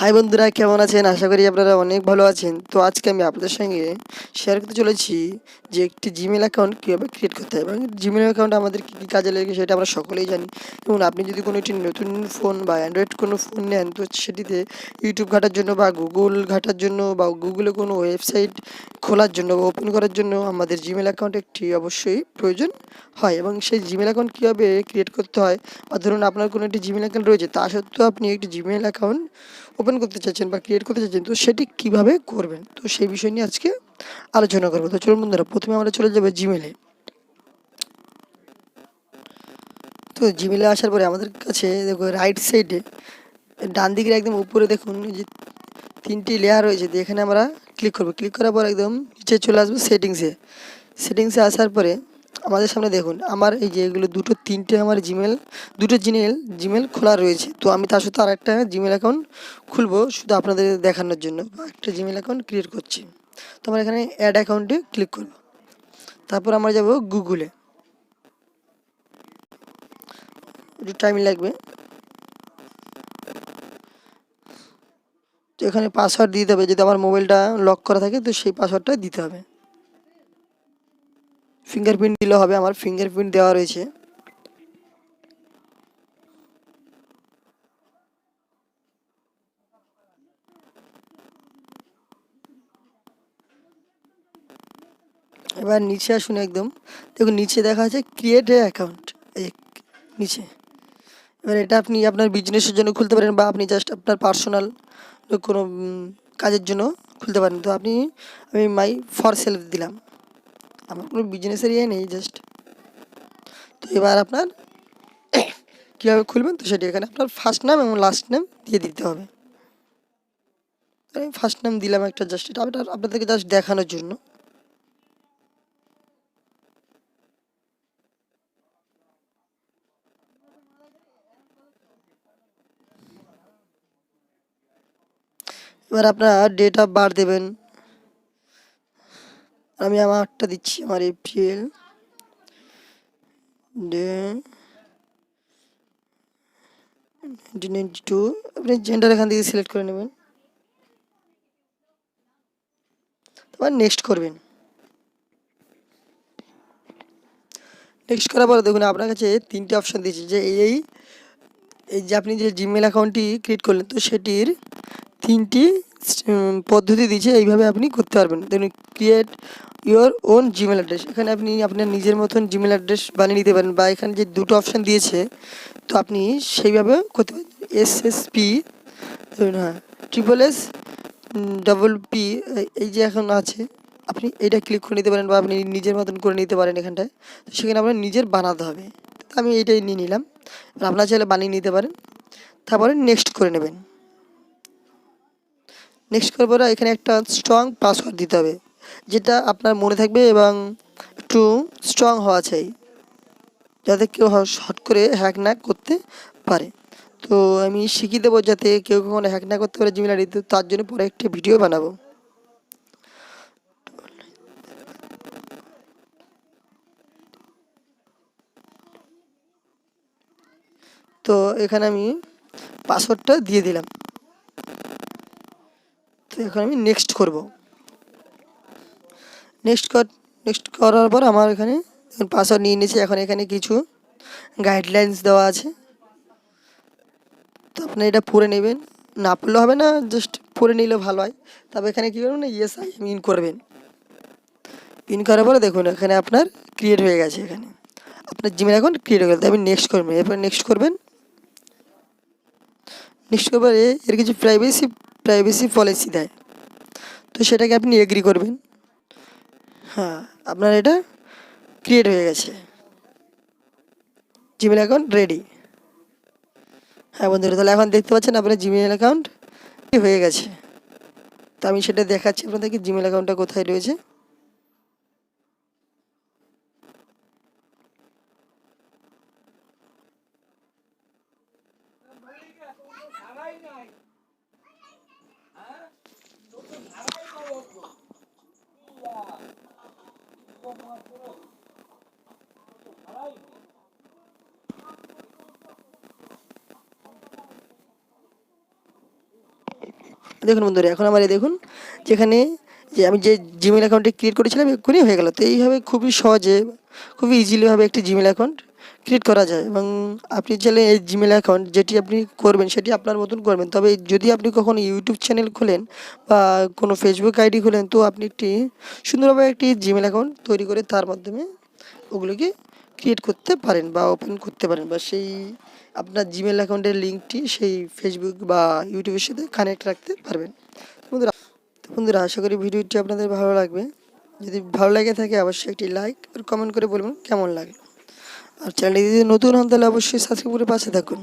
High বন্ধুরা, কেমন আছেন? আশা করি আপনারা অনেক ভালো আছেন। তো আজকে আমি আপনাদের সঙ্গে শেয়ার করতে চলেছি যে একটি জিমেল অ্যাকাউন্ট কীভাবে ক্রিয়েট করতে হয় এবং জিমেল অ্যাকাউন্ট আমাদের কী কী কাজে লাগে সেটা আমরা সকলেই জানি। এবং আপনি যদি কোনো একটি নতুন ফোন বা অ্যান্ড্রয়েড কোনো ফোন নেন, তো সেটিতে ইউটিউব ঘাঁটার জন্য বা গুগল ঘাঁটার জন্য বা গুগলে কোনো ওয়েবসাইট খোলার জন্য বা ওপেন করার জন্য আমাদের জিমেল অ্যাকাউন্ট একটি অবশ্যই প্রয়োজন হয়। এবং সেই জিমেল অ্যাকাউন্ট কীভাবে ক্রিয়েট করতে হয়, বা ধরুন আপনার কোনো একটি জিমেল অ্যাকাউন্ট রয়েছে, তা সত্ত্বেও আপনি একটি জিমেল অ্যাকাউন্ট ওপেন করতে চাচ্ছেন বা ক্রিয়েট করতে চাচ্ছেন, তো সেটি কীভাবে করবেন, তো সেই বিষয় নিয়ে আজকে আলোচনা করবো। তো চলুন বন্ধুরা, প্রথমে আমরা চলে যাবো জিমেলে। তো জিমেলে আসার পরে আমাদের কাছে দেখো রাইট সাইডে ডান দিকের একদম উপরে দেখুন যে তিনটি লেয়ার রয়েছে, এখানে আমরা ক্লিক করবো। ক্লিক করার পর একদম নিচে চলে আসবো সেটিংসে আসার পরে আমাদের সামনে দেখুন আমার এই যে এগুলো তিনটে আমার দুটো জিমেল খোলা রয়েছে। তো আমি তার সাথে আর একটা জিমেল অ্যাকাউন্ট খুলবো শুধু আপনাদের দেখানোর জন্য, বা একটা জিমেল অ্যাকাউন্ট ক্রিয়েট করছি। তো আমরা এখানে অ্যাড অ্যাকাউন্টে ক্লিক করব। তারপর আমরা যাব গুগলে, একটু টাইম লাগবে। তো এখানে পাসওয়ার্ড দিতে হবে, যদি আমার মোবাইলটা লক করা থাকে তো সেই পাসওয়ার্ডটা দিতে হবে। ফিঙ্গারপ্রিন্ট দিলেও হবে, আমার ফিঙ্গারপ্রিন্ট দেওয়া রয়েছে। এবার নিচে আসুন, একদম দেখুন নিচে দেখা আছে ক্রিয়েট এ অ্যাকাউন্ট, এই নিচে। এবার এটা আপনি আপনার বিজনেসের জন্য খুলতে পারেন, বা আপনি জাস্ট আপনার পার্সোনাল কোনো কাজের জন্য খুলতে পারেন। তো আমি মাই ফর সেল দিলাম, আমার কোনো বিজনেসের নেই জাস্ট। তো এবার আপনার কীভাবে খুলবেন, তো সেটি এখানে আপনার ফার্স্ট নাম এবং লাস্ট নেম দিয়ে দিতে হবে। আমি ফার্স্ট নাম দিলাম একটা, জাস্ট এটা আপনাদেরকে জাস্ট দেখানোর জন্য। এবার আপনার ডেট অফ বার্থ দেবেন। আমি আমারটা দিচ্ছি, আমার এপ্রিল ডে 1992। আপনি জেন্ডার এখান থেকে সিলেক্ট করে নেবেন, তারপর নেক্সট করবেন। নেক্সট করার পরে দেখুন আপনার কাছে তিনটে অপশান দিয়েছে, যে এই যে আপনি যে জিমেল অ্যাকাউন্টটি ক্রিয়েট করলেন, তো সেটির তিনটি পদ্ধতি দিয়েছে, এইভাবে আপনি করতে পারবেন। দেখুন create your own Gmail address, এখানে আপনি আপনার নিজের মতন জিমেল অ্যাড্রেস বানিয়ে নিতে পারেন, বা এখানে যে দুটো অপশান দিয়েছে তো আপনি সেইভাবে করতে পারেন। SSP ধরুন, হ্যাঁ, SSS এই যে এখন আছে, আপনি এইটা ক্লিক করে নিতে পারেন, বা আপনি নিজের মতন করে নিতে পারেন এখানটায়। তো সেখানে আপনার নিজের বানাতে হবে, আমি এইটাই নিয়ে নিলাম। আপনারা চাইলে বানিয়ে নিতে পারেন। তারপরে নেক্সট করে নেবেন। নেক্সট করার পরে এখানে একটা স্ট্রং পাসওয়ার্ড দিতে হবে, যেটা আপনার মনে থাকবে এবং একটু স্ট্রং হওয়া চাই, যাতে কেউ শর্ট করে হ্যাক না করতে পারে। তো আমি শিখিয়ে দেবো যাতে কেউ কখনো হ্যাক না করতে পারে জিমেল আইডি, তার জন্য পরে একটি ভিডিও বানাবো। তো এখানে আমি পাসওয়ার্ডটা দিয়ে দিলাম। তো এখন আমি নেক্সট করব। নেক্সট করার পর আমার এখানে পাসওয়ার্ড নিয়ে নিয়েছি। এখন এখানে কিছু গাইডলাইন্স দেওয়া আছে, তো আপনি এটা পড়ে নেবেন, না পড়লে হবে না, জাস্ট পড়ে নিলে ভালো হয়। তবে এখানে কী করবেন না, ইয়েস আই এম ইন করবেন। ইন করার পরে দেখুন এখানে আপনার ক্রিয়েট হয়ে গেছে, এখানে আপনার জিমেল অ্যাকাউন্ট ক্রিয়েট হয়ে গেছে। আপনি নেক্সট করবেন, এরপর নেক্সট করবেন। নেক্সট করার পরে এর কিছু প্রাইভেসি পলিসি দেয়, তো সেটাকে আপনি এগ্রি করবেন। হ্যাঁ, আপনার এটা ক্রিয়েট হয়ে গেছে, জিমেল অ্যাকাউন্ট রেডি। হ্যাঁ বন্ধুরা, তাহলে এখন দেখতে পাচ্ছেন আপনার জিমেল অ্যাকাউন্ট হয়ে গেছে। তো আমি সেটা দেখাচ্ছি আপনাদেরকে, জিমেল অ্যাকাউন্টটা কোথায় রয়েছে। দেখুন বন্ধুরা, এখন আমার এই দেখুন যেখানে যে আমি যে জিমেল অ্যাকাউন্টটি ক্রিয়েট করেছিলাম এক্ষুনি হয়ে গেল। তো এইভাবে খুবই সহজে, খুবই ইজিলিভাবে একটি জিমেল অ্যাকাউন্ট ক্রিয়েট করা যায়। এবং আপনি চাইলে এই জিমেল অ্যাকাউন্ট যেটি আপনি করবেন সেটি আপনার মতন করবেন। তবে যদি আপনি কখনো ইউটিউব চ্যানেল খোলেন বা কোনো ফেসবুক আইডি খোলেন, তো আপনি একটি সুন্দরভাবে একটি জিমেল অ্যাকাউন্ট তৈরি করে তার মাধ্যমে ওগুলোকে ক্রিয়েট করতে পারেন বা ওপেন করতে পারেন, বা সেই আপনার জিমেল অ্যাকাউন্টের লিঙ্কটি সেই ফেসবুক বা ইউটিউবের সাথে কানেক্ট রাখতে পারবেন। বন্ধুরা আশা করি ভিডিওটি আপনাদের ভালো লাগবে। যদি ভালো লাগে থাকে অবশ্যই একটি লাইক আর কমেন্ট করে বলবেন কেমন লাগে। আর চ্যানেলটি যদি নতুন হন তাহলে অবশ্যই সাবস্ক্রাইব করে পাশে থাকুন।